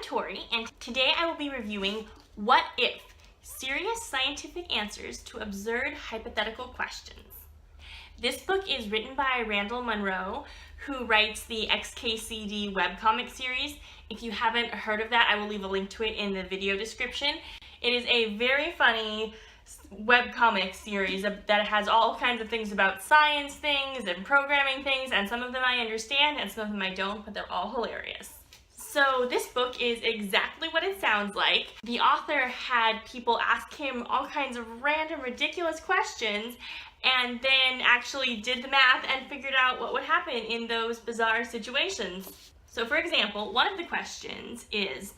I'm Tori, and today I will be reviewing What If? Serious Scientific Answers to Absurd Hypothetical Questions. This book is written by Randall Munroe, who writes the XKCD webcomic series. If you haven't heard of that, I will leave a link to it in the video description. It is a very funny webcomic series that has all kinds of things about science things and programming things, and some of them I understand and some of them I don't, but they're all hilarious. So this book is exactly what it sounds like. The author had people ask him all kinds of random, ridiculous questions, and then actually did the math and figured out what would happen in those bizarre situations. So for example, one of the questions is,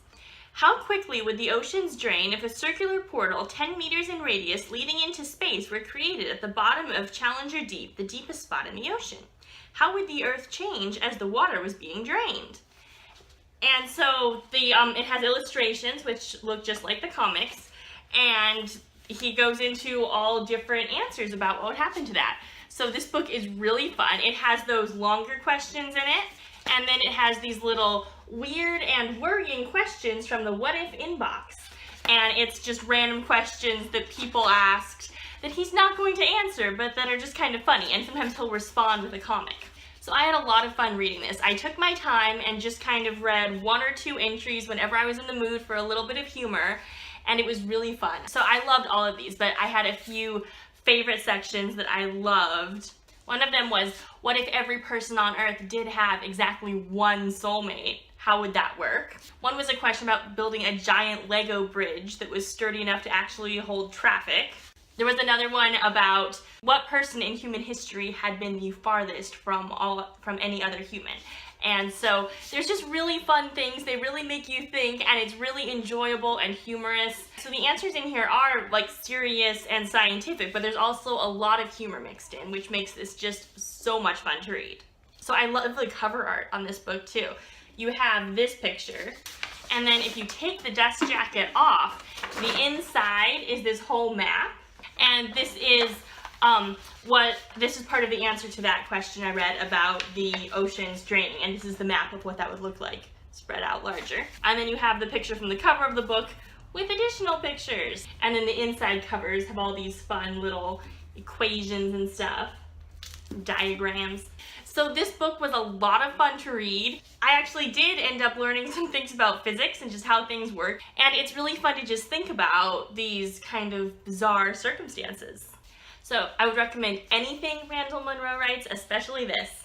how quickly would the oceans drain if a circular portal 10 meters in radius leading into space were created at the bottom of Challenger Deep, the deepest spot in the ocean? How would the Earth change as the water was being drained? And so it has illustrations which look just like the comics, and he goes into all different answers about what would happen to that. So this book is really fun. It has those longer questions in it, and then it has these little weird and worrying questions from the What If inbox. And it's just random questions that people asked that he's not going to answer, but that are just kind of funny, and sometimes he'll respond with a comic. So I had a lot of fun reading this. I took my time and just kind of read one or two entries whenever I was in the mood for a little bit of humor, and it was really fun. So I loved all of these, but I had a few favorite sections that I loved. One of them was, what if every person on Earth did have exactly one soulmate? How would that work? One was a question about building a giant Lego bridge that was sturdy enough to actually hold traffic. There was another one about what person in human history had been the farthest from any other human. And so there's just really fun things. They really make you think, and it's really enjoyable and humorous. So the answers in here are like serious and scientific, but there's also a lot of humor mixed in, which makes this just so much fun to read. So I love the cover art on this book too. You have this picture, and then if you take the dust jacket off, the inside is this whole map. And this is this is part of the answer to that question I read about the oceans draining, and this is the map of what that would look like spread out larger. And then you have the picture from the cover of the book with additional pictures. And then the inside covers have all these fun little equations and stuff, diagrams. So this book was a lot of fun to read. I actually did end up learning some things about physics and just how things work, and it's really fun to just think about these kind of bizarre circumstances. So I would recommend anything Randall Munroe writes, especially this.